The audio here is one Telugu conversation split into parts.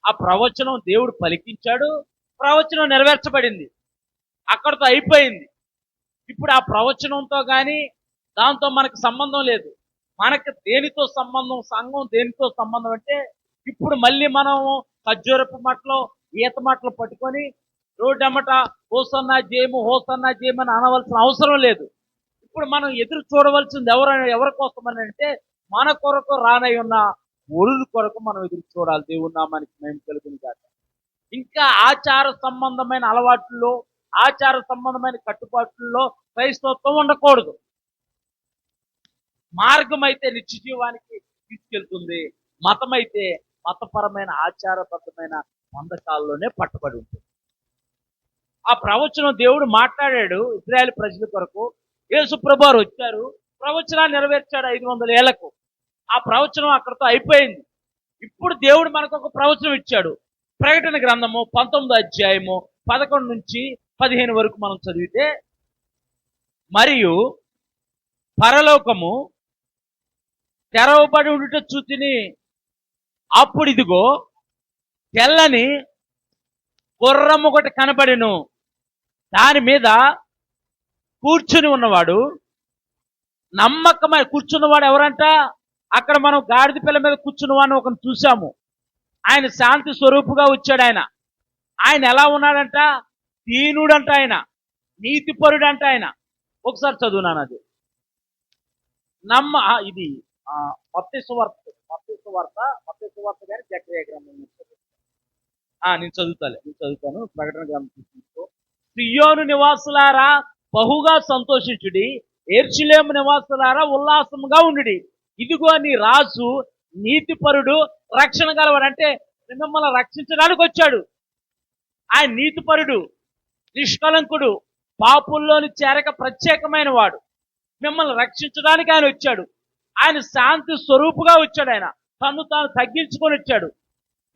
ఆ ప్రవచనం దేవుడు పలికించాడు, ప్రవచనం నెరవేర్చబడింది, అక్కడితో అయిపోయింది. ఇప్పుడు ఆ ప్రవచనంతో కానీ దాంతో మనకు సంబంధం లేదు. మనకు దేనితో సంబంధం, సంఘం దేనితో సంబంధం అంటే ఇప్పుడు మళ్ళీ మనం ఖర్జూరపు మట్టలు, ఈత మట్టలు పట్టుకొని రోడ్డమ్మట హోసన్నా జేము హోసన్నా జేము అని అనవలసిన అవసరం లేదు. ఇప్పుడు మనం ఎదురు చూడవలసింది ఎవరి కోసమని అంటే మన కొరకు రానై ఉన్న ఒరుడు కొరకు మనం ఎదురు చూడాలి. దేవుని నామానికి మేము కలుగుని కాక. ఇంకా ఆచార సంబంధమైన అలవాట్లలో, ఆచార సంబంధమైన కట్టుబాట్లలో క్రైస్తవత్వం ఉండకూడదు. మార్గం అయితే నిత్య జీవానికి తీసుకెళ్తుంది, మతం అయితే మతపరమైన ఆచారబద్ధమైన బంధకాల్లోనే పట్టుబడి ఉంటుంది. ఆ ప్రవచనం దేవుడు మాట్లాడాడు ఇశ్రాయేలు ప్రజల కొరకు. యేసు ప్రభువారు వచ్చారు, ప్రవచనాన్ని నెరవేర్చాడు 500 ఏళ్లకు. ఆ ప్రవచనం అక్కడితో అయిపోయింది. ఇప్పుడు దేవుడు మనకు ఒక ప్రవచనం ఇచ్చాడు. ప్రకటన గ్రంథము 19వ అధ్యాయము 11 నుంచి 15 వరకు మనం చదివితే, మరియు పరలోకము తెరవబడి ఉండుట చూచిని, అప్పుడు ఇదిగో తెల్లని గుర్రము ఒకటి కనబడెను, దాని మీద కూర్చుని ఉన్నవాడు నమ్మకమైన. కూర్చున్నవాడు ఎవరంట? అక్కడ మనం గాడిద పిల్ల మీద కూర్చున్నవాడిని ఒకరిని చూసాము. ఆయన శాంతి స్వరూపుగా వచ్చాడు. ఆయన ఎలా ఉన్నాడంట? దీనుడంట, ఆయన నీతిపరుడంట. ఆయన ఒకసారి చదువునాను అది. ఇది మత్తయి సువార్త కానీ జకర్యా గ్రంథం నేను చదువుతాను. ప్రకటన గ్రంథం తీసుకో. సియోను నివాసులారా బహుగా సంతోషించుడి, యెరూషలేము నివాసులారా ఉల్లాసముగా ఉండుడి. ఇదిగో నీ రాజు నీతిపరుడు, రక్షణ గలవాడు. అంటే మిమ్మల్ని రక్షించడానికి వచ్చాడు. ఆయన నీతిపరుడు, నిష్కలంకుడు, పాపుల్లోని చేరక ప్రత్యేకమైన వాడు. మిమ్మల్ని రక్షించడానికి ఆయన వచ్చాడు. ఆయన శాంతి స్వరూపుగా వచ్చాడు. ఆయన తను తాను తగ్గించుకొని వచ్చాడు.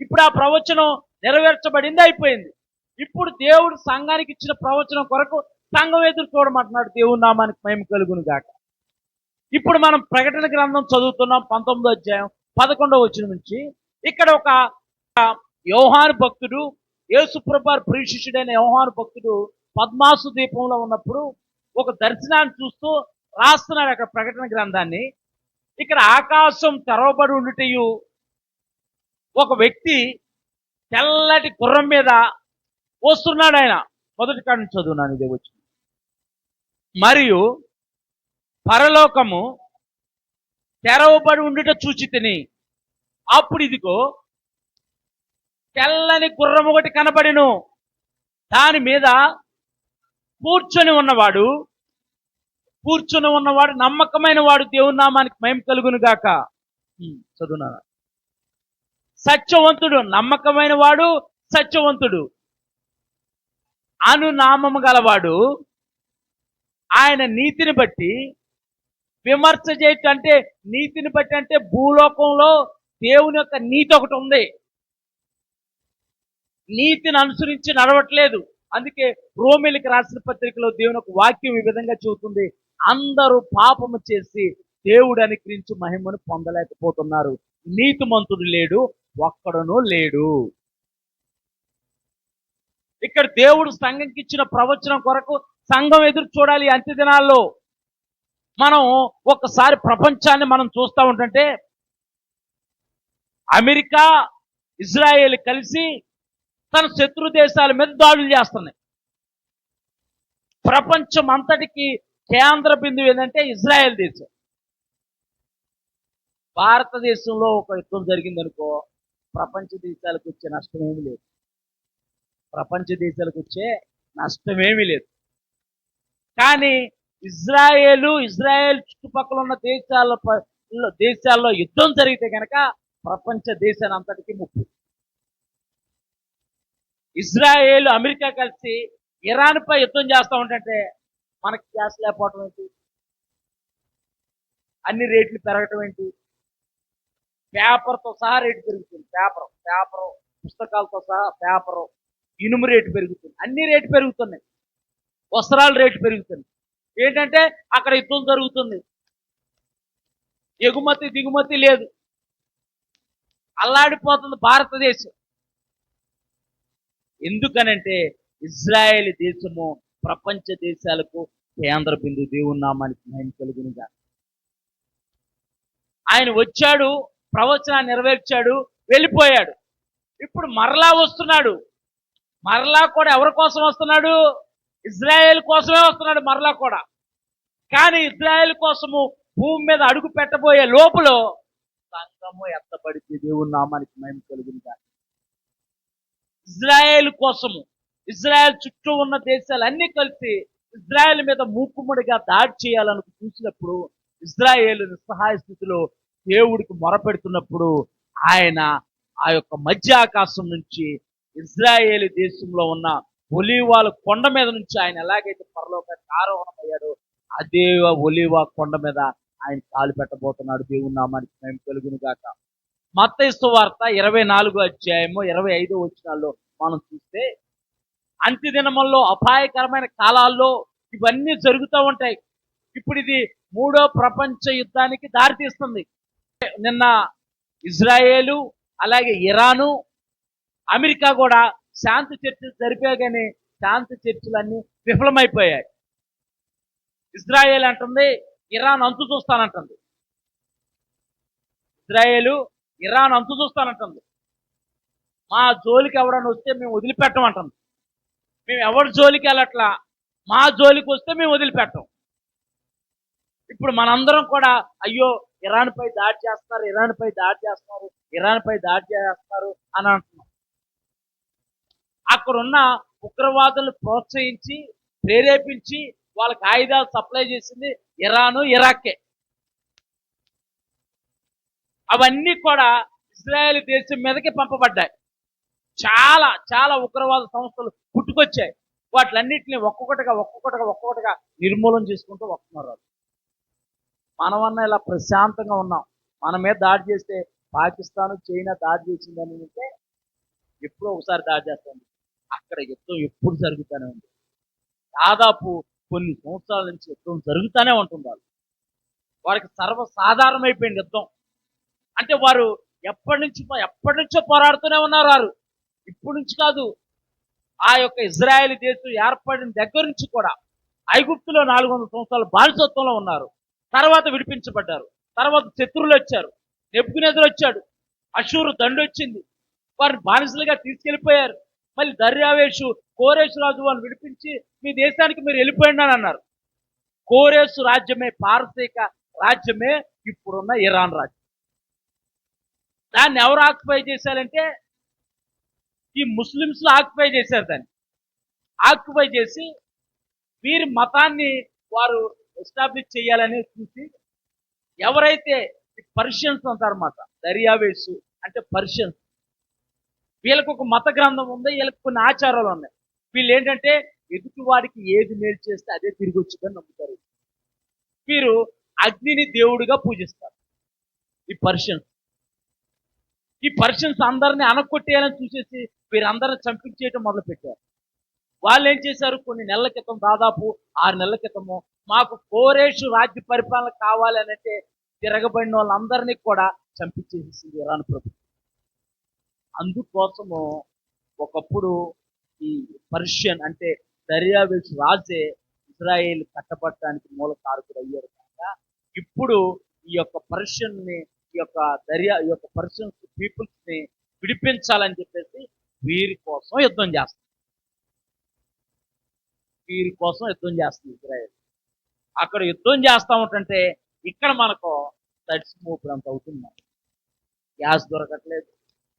ఇప్పుడు ఆ ప్రవచనం నెరవేర్చబడింది, అయిపోయింది. ఇప్పుడు దేవుడు సంఘానికి ఇచ్చిన ప్రవచనం కొరకు సంఘం ఎదురు చూడమంటున్నాడు. దేవుని నామానికి మహిమ కలుగును గాక. ఇప్పుడు మనం ప్రకటన గ్రంథం చదువుతున్నాం 19వ అధ్యాయం 11వ వచనం నుంచి. ఇక్కడ ఒక యోహాను భక్తుడు, యేసు ప్రభువారి ప్రియ శిష్యుడైన యోహాను భక్తుడు పద్మాసు ద్వీపంలో ఉన్నప్పుడు ఒక దర్శనాన్ని చూస్తూ రాస్తున్నాడు అక్కడ ప్రకటన గ్రంథాన్ని. ఇక్కడ ఆకాశం తెరవబడి ఉండుటయు, ఒక వ్యక్తి తెల్లటి గుర్రం మీద వస్తున్నాడు. ఆయన మొదటి కాడ నుంచి చదువున్నాను, ఇదే వచ్చి. మరియు పరలోకము తెరవబడి ఉండుట చూచితిని, అప్పుడు ఇదిగో తెల్లని గుర్రం ఒకటి కనబడెను, దాని మీద కూర్చొని ఉన్నవాడు నమ్మకమైన వాడు. దేవుని నామానికి మహిమ కలుగును గాక. చదువున్నాను. సత్యవంతుడు, నమ్మకమైన వాడు, సత్యవంతుడు, అనునామము గలవాడు. ఆయన నీతిని బట్టి విమర్శ చేయటం. అంటే నీతిని బట్టి అంటే భూలోకంలో దేవుని యొక్క నీతి ఒకటి ఉంది. నీతిని అనుసరించి నడవట్లేదు. అందుకే రోమీయులకు రాసిన పత్రికలో దేవుని యొక్క వాక్యం ఈ విధంగా చెబుతుంది: అందరూ పాపము చేసి దేవుడు అనుగ్రహించి మహిమను పొందలేకపోతున్నారు, నీతిమంతుడు లేడు, ఒక్కడునూ లేడు. ఇక్కడ దేవుడు సంఘంకి ఇచ్చిన ప్రవచనం కొరకు సంఘం ఎదురు చూడాలి. అంత్య దినాల్లో మనం ఒక్కసారి ప్రపంచాన్ని మనం చూస్తూ ఉంటుంటే, అమెరికా, ఇజ్రాయేల్ కలిసి తన శత్రు దేశాల మీద దాడులు చేస్తున్నాయి. ప్రపంచం అంతటికి కేంద్ర బిందువు ఏంటంటే ఇజ్రాయెల్ దేశం. భారతదేశంలో ఒక యుద్ధం జరిగిందనుకో, ప్రపంచ దేశాలకు వచ్చే నష్టమేమీ లేదు. కానీ ఇజ్రాయెల్ చుట్టుపక్కల ఉన్న దేశాల్లో యుద్ధం జరిగితే కనుక ప్రపంచ దేశాన్ని అంతటికీ ముప్పు. ఇజ్రాయెల్, అమెరికా కలిసి ఇరాన్ పై యుద్ధం చేస్తూ ఉంటే మనకి గ్యాస్ లేకపోవటం ఏంటి, అన్ని రేట్లు పెరగటం ఏంటి, పేపర్తో సహా రేటు పెరుగుతుంది. పేపరు పుస్తకాలతో సహా పేపరు, ఇనుము రేటు పెరుగుతుంది, అన్ని రేటు పెరుగుతున్నాయి. వస్త్రాల రేటు పెరుగుతుంది. ఏంటంటే అక్కడ యుద్ధం జరుగుతుంది, ఎగుమతి దిగుమతి లేదు, అల్లాడిపోతుంది భారతదేశం. ఎందుకనంటే ఇజ్రాయేల్ దేశము ప్రపంచ దేశాలకు కేంద్ర బిందువు. దేవుని నామానికి మహిమ కలుగునుగా. ఆయన వచ్చాడు, ప్రవచనాన్ని నెరవేర్చాడు, వెళ్ళిపోయాడు. ఇప్పుడు మరలా వస్తున్నాడు. మరలా కూడా ఎవరి కోసం వస్తున్నాడు? ఇజ్రాయేల్ కోసమే వస్తున్నాడు మరలా కూడా. కానీ ఇజ్రాయేల్ కోసము భూమి మీద అడుగు పెట్టబోయే లోపల సంఘము ఎత్తబడితే దేవుని నామానికి మహిమ కలుగునుగా. ఇజ్రాయేల్ కోసము, ఇజ్రాయెల్ చుట్టూ ఉన్న దేశాలన్నీ కలిసి ఇజ్రాయెల్ మీద మూకుమ్మడిగా దాడి చేయాలని చూసినప్పుడు, ఇజ్రాయేల్ నిస్సహాయ స్థితిలో దేవుడికి మొరపెడుతున్నప్పుడు ఆయన ఆ యొక్క మధ్య ఆకాశం నుంచి ఇజ్రాయేల్ దేశంలో ఉన్న ఒలీవాల కొండ మీద నుంచి ఆయన ఎలాగైతే పరలోకానికి ఆరోహణం అయ్యాడో అదే ఒలీవా కొండ మీద ఆయన కాలు పెట్టబోతున్నాడు. దేవుని నామానికి మేము కలుగును గాక. మత్తయి సువార్త 24వ అధ్యాయము 25వ వచనాల్లో మనం చూస్తే, అంత్య దినముల్లో అపాయకరమైన కాలాల్లో ఇవన్నీ జరుగుతూ ఉంటాయి. ఇప్పుడు ఇది 3వ ప్రపంచ యుద్ధానికి దారితీస్తుంది. నిన్న ఇజ్రాయేలు, అలాగే ఇరాను, అమెరికా కూడా శాంతి చర్చలు జరిపాయి, కానీ శాంతి చర్చలన్నీ విఫలమైపోయాయి. ఇజ్రాయేల్ అంటుంది ఇరాన్ అంతు చూస్తానంటుంది. ఇజ్రాయేలు ఇరాన్ అంతు చూస్తానంటుంది. మా జోలికి ఎవరైనా వస్తే మేము వదిలిపెట్టమంటుంది. మేము ఎవరి జోలికి వెళ్ళట్లా, మా జోలికి వస్తే మేము వదిలిపెట్టం. ఇప్పుడు మనందరం కూడా అయ్యో ఇరాన్పై దాడి చేస్తున్నారు, ఇరాన్పై దాడి చేస్తున్నారు, ఇరాన్పై దాడి చేస్తున్నారు అని అంటున్నాం. అక్కడున్న ఉగ్రవాదులను ప్రోత్సహించి ప్రేరేపించి వాళ్ళకి ఆయుధాలు సప్లై చేసింది ఇరాను, ఇరాకే. అవన్నీ కూడా ఇజ్రాయెల్ దేశం మీదకి పంపబడ్డాయి. చాలా చాలా ఉగ్రవాద సంస్థలు పుట్టుకొచ్చాయి. వాటిలన్నింటినీ ఒక్కొక్కటిగా నిర్మూలన చేసుకుంటూ వస్తున్నారు. మనమన్నా ఇలా ప్రశాంతంగా ఉన్నాం. మన మీద దాడి చేస్తే పాకిస్తాన్, చైనా దాడి చేసిందని అంటే ఎప్పుడో ఒకసారి దాడి చేస్తుంది. అక్కడ యుద్ధం ఎప్పుడు జరుగుతూనే ఉంది. దాదాపు కొన్ని సంవత్సరాల నుంచి యుద్ధం జరుగుతూనే ఉంటుంది. వారికి సర్వసాధారణమైపోయింది యుద్ధం. అంటే వారు ఎప్పటి నుంచో పోరాడుతూనే ఉన్నారు. వారు ఇప్పటి నుంచి కాదు, ఆ యొక్క ఇజ్రాయెల్ దేశం ఏర్పడిన దగ్గర నుంచి కూడా ఐగుప్తులో 400 సంవత్సరాలు బానిసత్వంలో ఉన్నారు. తర్వాత విడిపించబడ్డారు. తర్వాత శత్రువులు వచ్చారు, నెబుకద్నెజరు వచ్చాడు, అషూరు దండు వచ్చింది, వారిని బానిసలుగా తీసుకెళ్లిపోయారు. మళ్ళీ దర్యావేషు, కోరేషు రాజు వారిని విడిపించి మీ దేశానికి మీరు వెళ్ళిపోయిండి అని అన్నారు. కోరేషు రాజ్యమే, పారసీక రాజ్యమే ఇప్పుడున్న ఇరాన్ రాజ్యం. దాన్ని ఎవరు ఆక్యుపై చేశారంటే ఈ ముస్లిమ్స్ ఆక్యుపై చేశారు. దాన్ని ఆక్యుపై చేసి వీరి మతాన్ని వారు ఎస్టాబ్లిష్ చేయాలని చూసి, ఎవరైతే పర్షియన్స్ అంటారన్నమాట, దర్యావేషు అంటే పర్షియన్స్, వీళ్ళకు ఒక మత గ్రంథం ఉంది, వీళ్ళకి కొన్ని ఆచారాలు ఉన్నాయి. వీళ్ళు ఏంటంటే ఎదుటి వాడికి ఏది మేలు చేస్తే అదే తిరిగి వచ్చిందని నమ్ముతారు. వీరు అగ్నిని దేవుడిగా పూజిస్తారు. ఈ పర్షియన్స్ అందరినీ అనకొట్టేయాలని చూసేసి వీరందరిని చంపించేయటం మొదలు పెట్టారు. వాళ్ళు ఏం చేశారు, కొన్ని నెలల క్రితం, దాదాపు 6 నెలల క్రితము, మాకు కోరేషు రాజ్య పరిపాలన కావాలి అంటే తిరగబడిన వాళ్ళందరినీ కూడా చంపించేసింది ఇరాన్ ప్రభుత్వం. అందుకోసము ఒకప్పుడు ఈ పర్షియన్ అంటే దర్యావేషు రాజే ఇజ్రాయేల్ కట్టబడటానికి మూల కారకుడు అయ్యారు. కనుక ఇప్పుడు ఈ యొక్క పర్షియన్ని, ఈ యొక్క పర్షియన్స్ పీపుల్స్ ని విడిపించాలని చెప్పేసి వీరి కోసం యుద్ధం చేస్తుంది ఇజ్రాయేల్. అక్కడ యుద్ధం చేస్తా ఉంటుంటే ఇక్కడ మనకు తడిసిమోపుడంత అవుతుంది. గ్యాస్ దొరకట్లేదు,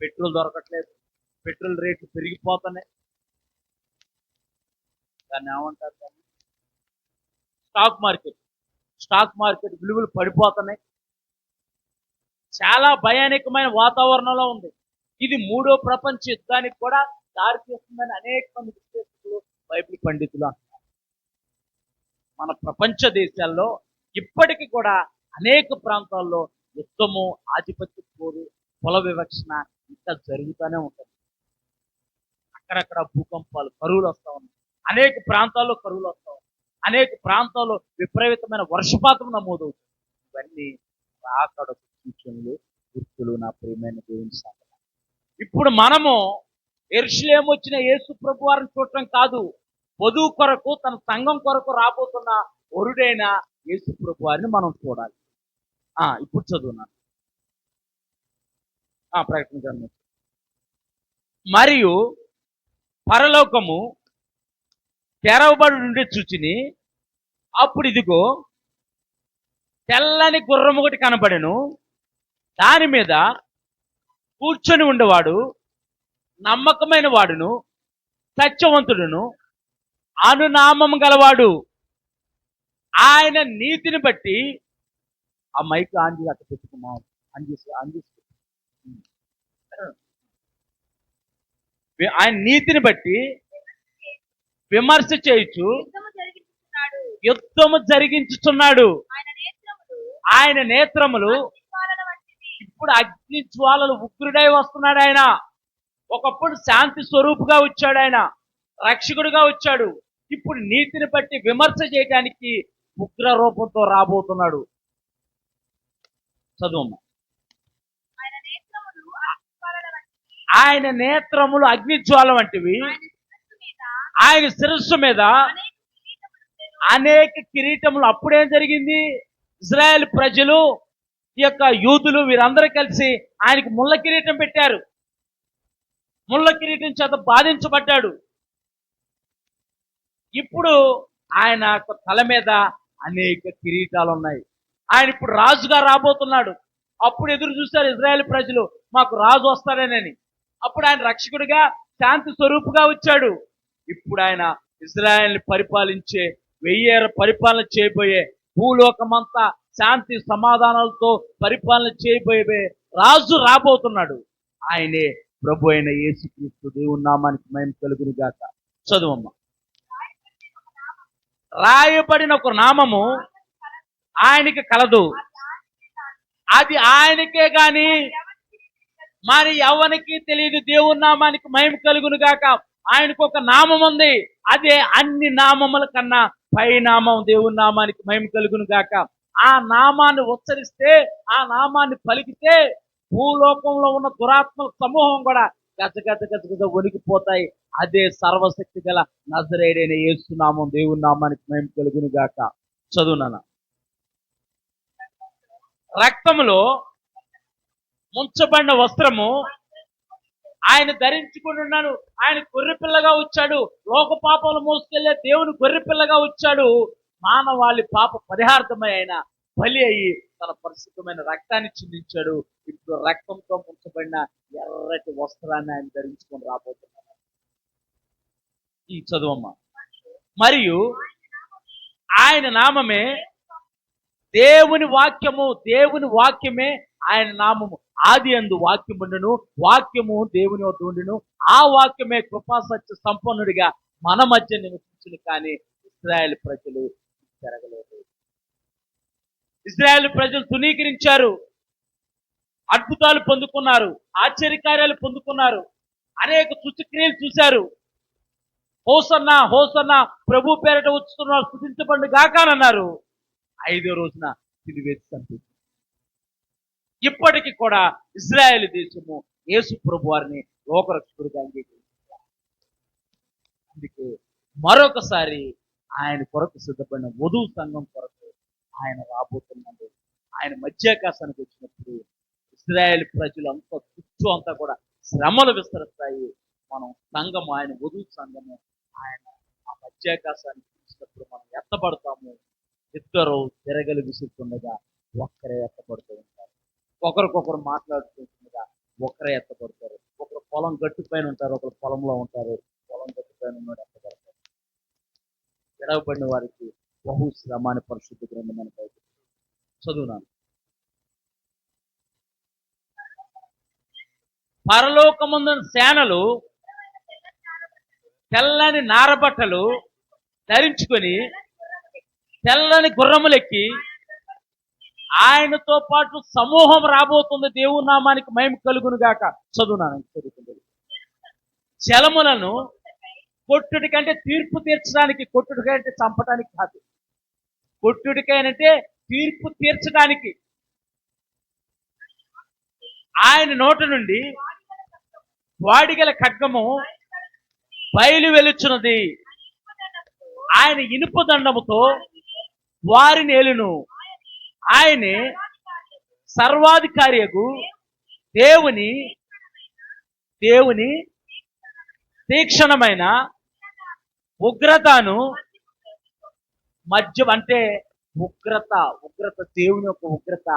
పెట్రోల్ దొరకట్లేదు, పెట్రోల్ రేట్లు పెరిగిపోతున్నాయి. దాన్ని ఏమంటారు, స్టాక్ మార్కెట్ విలువలు పడిపోతున్నాయి. చాలా భయానకమైన వాతావరణంలో ఉంది. ఇది 3వ ప్రపంచ యుద్ధానికి కూడా దారి తీస్తుందని అనేక మంది విశ్లేషకులు, బైబిల్ పండితులు అంటున్నారు. మన ప్రపంచ దేశాల్లో ఇప్పటికీ కూడా అనేక ప్రాంతాల్లో యుద్ధము, ఆధిపత్య పోరు, కుల వివక్షణ ఇంకా జరుగుతూనే ఉంటుంది. అక్కడక్కడ భూకంపాలు, కరువులు వస్తూ ఉన్నాయి. అనేక ప్రాంతాల్లో కరువులు వస్తూ ఉన్నాయి. అనేక ప్రాంతాల్లో విపరీతమైన వర్షపాతం నమోదవుతుంది. ఇవన్నీ రాకడ సూచనలు, గుర్తులు. నా ప్రియమైన దేవుని సంగతి, ఇప్పుడు మనము యెరూషలేము వచ్చిన యేసు ప్రభు వారిని చూడటం కాదు, వధువు కొరకు తన సంఘం కొరకు రాబోతున్న వరుడైన యేసు ప్రభు వారిని మనం చూడాలి. ఇప్పుడు చదువున్నాను. ప్రకటన గ్రంథం. మరియు పరలోకము తెరవబడి నుండి చూచిని, అప్పుడు ఇదిగో తెల్లని గుర్రము ఒకటి కనబడెను, దాని మీద కూర్చొని ఉండేవాడు నమ్మకమైన వాడును సత్యవంతుడును అనునామం గలవాడు. ఆయన నీతిని బట్టి ఆ మైక్ ఆన్ చేసి అట్లా పెట్టుకున్నాం. ఆయన నీతిని బట్టి విమర్శ చేయుచు యుద్ధము జరిగించుచున్నాడు. ఆయన నేత్రములు ఇప్పుడు అగ్ని జ్వాలలు, ఉగ్రుడై వస్తున్నాడు ఆయన. ఒకప్పుడు శాంతి స్వరూపుగా వచ్చాడు, ఆయన రక్షకుడిగా వచ్చాడు. ఇప్పుడు నీతిని బట్టి విమర్శ చేయడానికి ఉగ్ర రూపంతో రాబోతున్నాడు. చదువు. ఆయన నేత్రములు అగ్ని జ్వాల వంటివి, ఆయన శిరస్సు మీద అనేక కిరీటములు. అప్పుడేం జరిగింది? ఇజ్రాయెల్ ప్రజలు, ఈ యొక్క యూదులు, వీరందరూ కలిసి ఆయనకి ముళ్ళ కిరీటం పెట్టారు. ముళ్ళ కిరీటం చేత బాధించబడ్డాడు. ఇప్పుడు ఆయన తల మీద అనేక కిరీటాలు ఉన్నాయి. ఆయన ఇప్పుడు రాజుగా రాబోతున్నాడు. అప్పుడు ఎదురు చూశారు ఇజ్రాయెల్ ప్రజలు, మాకు రాజు వస్తాడేనని. అప్పుడు ఆయన రక్షకుడిగా శాంతి స్వరూపుగా వచ్చాడు. ఇప్పుడు ఆయన ఇజ్రాయెల్ని పరిపాలించే, 1000 ఏళ్ల పరిపాలన చేయబోయే, భూలోకమంతా శాంతి సమాధానాలతో పరిపాలన చేయబోయే రాజు రాబోతున్నాడు. ఆయనే ప్రభు అయిన యేసుక్రీస్తు. దేవుని నామానికి మహిమ కలుగును గాక. చదువమ్మ. రాయబడిన ఒక నామము ఆయనకి కలదు, అది ఆయనకే గాని మరి ఎవరికి తెలియదు. దేవుని నామానికి మహిమ కలుగును గాక. ఆయనకు ఒక నామం ఉంది, అదే అన్ని నామముల కన్నా పై నామం. దేవుని నామానికి మహిమ కలుగును గాక. ఆ నామాన్ని ఉచ్చరిస్తే, ఆ నామాన్ని పలికితే భూలోకంలో ఉన్న దురాత్మల సమూహం కూడా గజ వణికిపోతాయి. అదే సర్వశక్తి గల నజరేయుడైన యేసు నామం. దేవుని నామానికి మహిమ కలుగును గాక. చదువునాన్న. రక్తములో ముంచబడిన వస్త్రము ఆయన ధరించుకుని ఉన్నాడు. ఆయన గొర్రెపిల్లగా వచ్చాడు. లోక పాపములు మోసుకెళ్లే దేవుని గొర్రెపిల్లగా వచ్చాడు. మానవాళి పాప పరిహార్థమై ఆయన బలి అయ్యి తన పరిశుద్ధమైన రక్తాన్ని చిందించాడు. ఇప్పుడు రక్తంతో ముంచబడిన ఎర్రటి వస్త్రాన్ని ఆయన ధరించుకొని రాబోతున్నాడు. ఈ చదువమ్మ. మరియు ఆయన నామమే దేవుని వాక్యము. దేవుని వాక్యమే ఆయన నామము. ఆది యందు వాక్యం ఉండెను, వాక్యము దేవుని వద్ద ఉండెను, ఆ వాక్యమే కృపా సత్య సంపన్నుడిగా మన మధ్య నివసించును. కానీ ఇశ్రాయేల్ ప్రజలు జరగలేదు. ఇశ్రాయేల్ ప్రజలు తునీకరించారు, అద్భుతాలు పొందుకున్నారు, ఆశ్చర్యకార్యాలు పొందుకున్నారు, అనేక సూచక్రియలు చూశారు. హోసన్నా హోసన్నా, ప్రభు పేరట వచ్చుతున్నారు, స్తుతించబడును గాకనన్నారు. 5వ రోజున సిలువేసి చంపేశారు. ఇప్పటికి కూడా ఇశ్రాయేలు దేశము యేసు ప్రభు వారిని లోకరక్షకుడిగా అంగీకరించారు. అందుకే మరొకసారి ఆయన కొరకు సిద్ధపడిన వధువు సంఘం కొరకు ఆయన రాబోతున్నాడు. ఆయన మధ్యాకాశానికి వచ్చినప్పుడు ఇశ్రాయేల్ ప్రజలు అంతా చుట్టూ అంతా కూడా శ్రమలు విస్తరిస్తాయి. మనం సంఘము, ఆయన వధువు సంఘము, ఆయన ఆ మధ్యాకాశానికి వచ్చినప్పుడు మనం ఎత్తబడతాము. ఇద్దరు తిరగలు విసురుతుండగా ఒక్కరే ఎత్తబడుతూ ఉంటారు. ఒకరికొకరు మాట్లాడుతుండగా ఒకరే ఎత్తబడతారు. ఒకరు పొలం గట్టు పైన ఉంటారు, ఒకరు పొలంలో ఉంటారు. పొలం గట్టు పైన ఉన్నాడు ఎత్తబడతారు. విడవబడిన వారికి బహు శ్రమాన్ని పరిశుద్ధ గ్రంథం అని చదువునాను. పరలోకముందున సేనలు తెల్లని నారబట్టలు ధరించుకొని తెల్లని గుర్రములెక్కి ఆయనతో పాటు సమూహం రాబోతుంది. దేవుని నామానికి మహిమ కలుగును గాక. చదువునాను. చదువుతుంది. జలములను కొట్టుడి కంటే తీర్పు తీర్చడానికి, కొట్టుడి కంటే చంపడానికి కాదు, కొట్టుడికైనంటే తీర్పు తీర్చడానికి. ఆయన నోట నుండి వాడిగల ఖడ్గము బయలు వెలుచున్నది. ఆయన ఇనుప దండముతో వారిని ఏలును. ఆయనే సర్వాధికారియగు దేవుని దేవుని తీక్షణమైన ఉగ్రతను మధ్య అంటే ఉగ్రత దేవుని యొక్క ఉగ్రత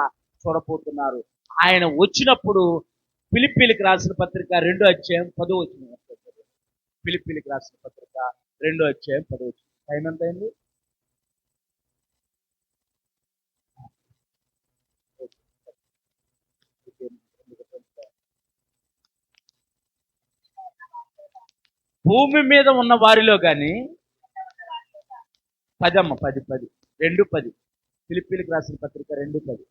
చూడబోతున్నారు. ఆయన వచ్చినప్పుడు ఫిలిప్పీలకు రాసిన పత్రిక 2:10 ఫిలిప్పీలకు రాసిన పత్రిక 2:10 టైం ఎంత అయింది? భూమి మీద ఉన్న వారిలో కానీ 2:10 ఫిలిప్పీలకు రాసిన పత్రిక 2:10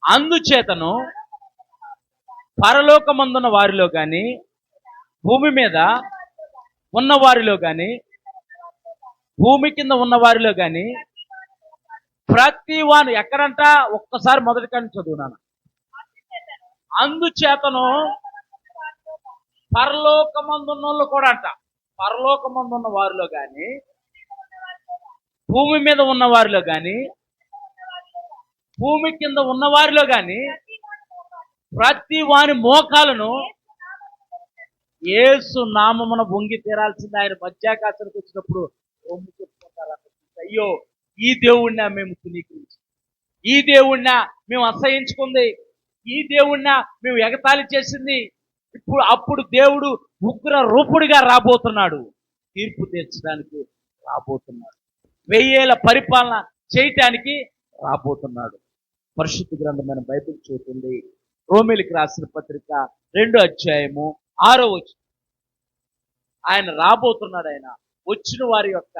అందుచేతను పరలోకమందున్న వారిలో కానీ భూమి మీద ఉన్న వారిలో కానీ భూమి కింద ఉన్న వారిలో కానీ ప్రతి వాను ఎక్కడంట ఒక్కసారి మొదటి కానీ చదువునాను. అందుచేతను పరలోకమందున్న వాళ్ళు కూడా అంట, పరలోకమందున్న వారిలో కానీ భూమి మీద ఉన్న వారిలో కానీ భూమి కింద ఉన్న వారిలో కానీ ప్రతి వాని మోకాలను యేసు నామమున వంగి తీరాల్సింది. ఆయన మధ్యాకాశానికి వచ్చినప్పుడు రొమ్ము చెప్పుకుంటారు. అయ్యో, ఈ దేవుణ్ణి మేము తునీకరించి, ఈ దేవుణ్ణి మేము అసహించుకుంది, ఈ దేవుణ్ణి మేము ఎగతాళి చేసింది. అప్పుడు దేవుడు ఉగ్ర రూపుడిగా రాబోతున్నాడు, తీర్పు తీర్చడానికి రాబోతున్నాడు, 1000 ఏళ్ల పరిపాలన చేయటానికి రాబోతున్నాడు. పరిశుద్ధ గ్రంథమైన బైబిల్ చూస్తుంది. రోమీయులకు రాసిన పత్రిక 2:6 ఆయన రాబోతున్నాడు. ఆయన వచ్చిన వారి యొక్క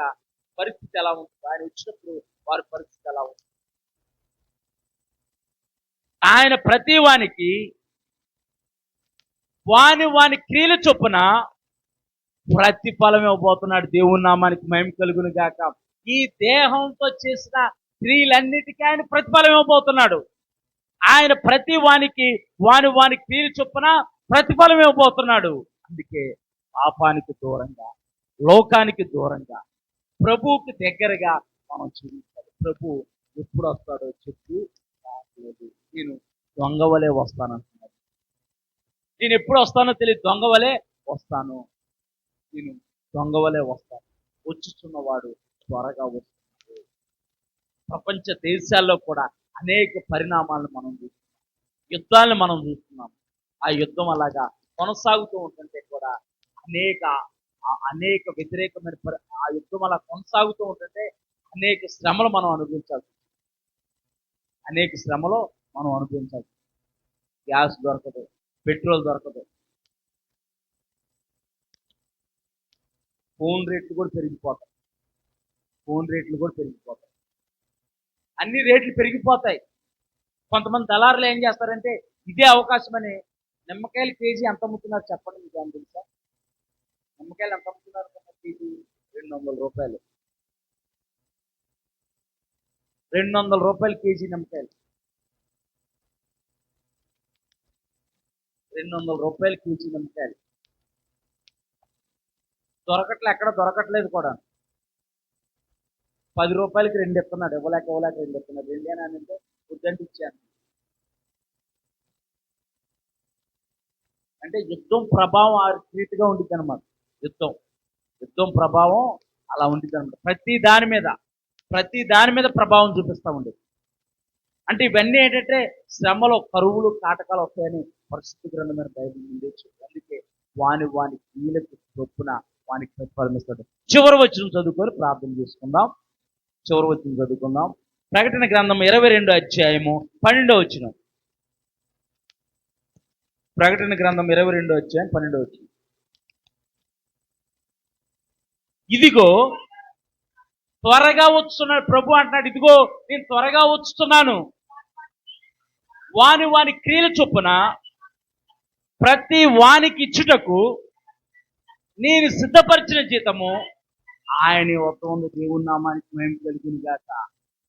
పరిస్థితి ఎలా ఉంటుంది, ఆయన వచ్చినప్పుడు వారి పరిస్థితి ఎలా ఉంటుంది. ఆయన ప్రతి వానికి వాని క్రియల చొప్పున ప్రతిఫలం ఇవ్వబోతున్నాడు. దేవుని నామానికి మహిమ కలుగును గాక. ఈ దేహంతో చేసిన క్రియలన్నిటికీ ఆయన ప్రతిఫలం ఇవ్వబోతున్నాడు. ఆయన ప్రతి వానికి వాని క్రియల చొప్పున ప్రతిఫలం ఇవ్వబోతున్నాడు. అందుకే పాపానికి దూరంగా, లోకానికి దూరంగా, ప్రభువుకి దగ్గరగా మనం జీవించాలి. ప్రభు ఎప్పుడు వస్తాడో చెప్పి నేను దొంగవలే వస్తానంటున్నాడు. నేను ఎప్పుడు వస్తానో తెలియదు, దొంగవలే వస్తాను, నేను దొంగవలే వస్తాను. వచ్చుచున్నవాడు త్వరగా వస్తున్నాడు. ప్రపంచ దేశాల్లో కూడా అనేక పరిణామాలను మనం చూస్తున్నాం, యుద్ధాలను మనం చూస్తున్నాం. ఆ యుద్ధం అలాగా కొనసాగుతూ ఉంటుంటే కూడా అనేక వ్యతిరేకమైన ఆ యుద్ధం అలా కొనసాగుతూ ఉంటుంటే అనేక శ్రమలు మనం అనుభవించాల్సి, గ్యాస్ దొరకదు, పెట్రోల్ దొరకదు, ఫోన్ రేట్లు కూడా పెరిగిపోతాయి, అన్ని రేట్లు పెరిగిపోతాయి. కొంతమంది దళారులు ఏం చేస్తారంటే ఇదే అవకాశమని నిమ్మకాయలు కేజీ ఎంత అమ్ముతున్నారు చెప్పండి, మీకు ఏం తెలుసా? నిమ్మకాయలు ఎంత అమ్ముతున్నారు? కేజీ 200 రూపాయలు, 200 రూపాయలు కేజీ నిమ్మకాయలు, 200 రూపాయలు కేజీ నిమ్మకాయలు ఎక్కడ దొరకట్లేదు కూడా. 10 రూపాయలకి 2 ఇస్తున్నాడు, ఇవ్వలేక 2 ఇస్తున్నాడు. 2 అని అంటే వద్దంటే ఇచ్చాను. అంటే యుద్ధం ప్రభావం ఆ రీతిగా ఉండిద్ది అనమాట. యుద్ధం ప్రభావం అలా ఉండిద్ది అనమాట. ప్రతి దాని మీద ప్రభావం చూపిస్తూ ఉండేది. అంటే ఇవన్నీ ఏంటంటే శ్రమలో, కరువులు, కాటకాలు వస్తాయని పరిశుద్ధ గ్రంథమైన బైబిల్ ముందే చెప్పి, అందుకే వాని క్రియలకు చొప్పున వానికి ప్రతిఫలమిస్తాడు. చివరి వచనం చదువుకొని ప్రార్థన చేసుకుందాం. ప్రకటన గ్రంథం 22:12. ప్రకటన గ్రంథం 22:12. ఇదిగో త్వరగా వస్తున్నాడు ప్రభు అంటున్నాడు. ఇదిగో నేను త్వరగా వస్తున్నాను, వాని క్రియల చొప్పున ప్రతి వానికి ఇచ్చుటకు నేను సిద్ధపరిచిన జీతము ఆయన వద్ద ఉంది. దేవుని నామానికి మహిమ కలుగును గాక.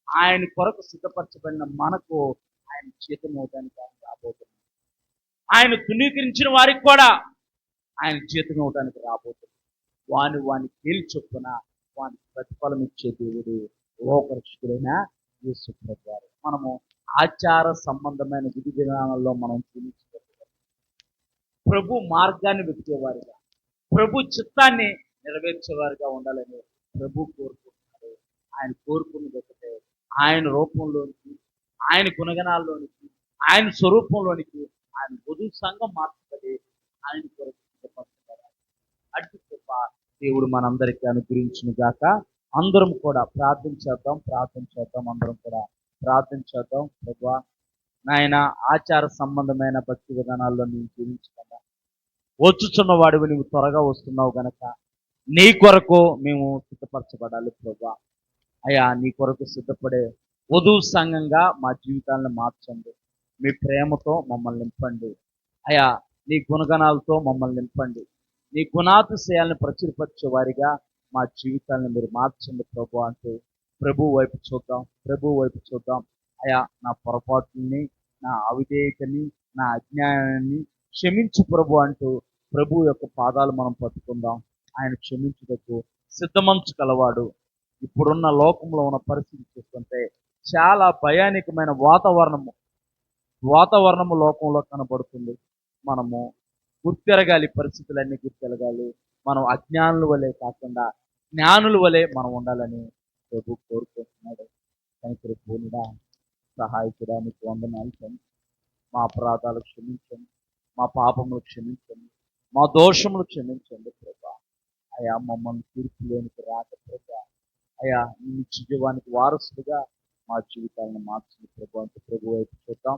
ఆయన కొరకు సిద్ధపరచబడిన మనకు ఆయన జీతం అవడానికి రాబోతున్నాడు. ఆయన తునీకరించిన వారికి కూడా ఆయన జీతం ఇవ్వడానికి రాబోతుంది. వాని కీలు చొప్పున వానికి ప్రతిఫలం ఇచ్చే దేవుడు లోకరక్షకుడైన యేసు ప్రభు వారు. మనము ఆచార సంబంధమైన విధి విధానాల్లో మనం జీవించగలుగుతాం. ప్రభు మార్గాన్ని వెతికేవారుగా, ప్రభు చిత్తాన్ని నెరవేర్చేవారుగా ఉండాలని ప్రభు కోరుకుంటున్నారు. ఆయన కోరుకున్నది ఒకటే, ఆయన రూపంలోనికి, ఆయన గుణగణాల్లోనికి, ఆయన స్వరూపంలోనికి ఆయన వధువు సంఘం మార్చబడి ఆయన కొరకు సిద్ధపరచబడాలి. అట్టి కృప దేవుడు మనందరికీ అనుగ్రహించును గాక. అందరం కూడా ప్రార్థన చేద్దాం. అందరం కూడా ప్రార్థన చేద్దాం. ప్రభువా, నాయన ఆచార సంబంధమైన భక్తి విధానాల్లో నేను జీవించకుండా వచ్చుచున్న వాడివి నువ్వు త్వరగా వస్తున్నావు గనక నీ కొరకు మేము సిద్ధపరచబడాలి ప్రభువా. అయ్యా, నీ కొరకు సిద్ధపడే వధువు సంఘంగా మా జీవితాలను మార్చండి. మీ ప్రేమతో మమ్మల్ని నింపండి. అయ్యా, నీ గుణగణాలతో మమ్మల్ని నింపండి. నీ గుణాతిశయాలను ప్రచురపరిచే వారిగా మా జీవితాలను మీరు మార్చండి ప్రభు అంటూ ప్రభు వైపు చూద్దాం. అయ్యా, నా పొరపాటుని, నా అవిధేయతని, నా అజ్ఞానాన్ని క్షమించు ప్రభు అంటూ ప్రభు యొక్క పాదాలు మనం పట్టుకుందాం. ఆయన క్షమించుటకు సిద్ధమంచు కలవాడు. ఇప్పుడున్న లోకంలో ఉన్న పరిస్థితి చూస్తుంటే చాలా భయానకమైన వాతావరణము లోకంలో కనబడుతుంది. మనము గుర్తెరగాలి, పరిస్థితులన్నీ గుర్తెరగాలి. మనం అజ్ఞానుల వలె కాకుండా జ్ఞానుల వలె మనం ఉండాలని ప్రభు కోరుకుంటున్నాడు. కనుక పూర్ణుడా, సహాయకుడా, నీకు వందనాలు తండ్రి. మా అపరాధాలు క్షమించండి, మా పాపములు క్షమించండి, మా దోషములు క్షమించండి ప్రభా. అయా, మమ్మల్ని తీర్పులోనికి రాక ప్రభా, అయా నీ నిత్య జీవానికి వారసులుగా మా జీవితాలను మార్చింది ప్రభు అంటే ప్రభు వైపు చూద్దాం.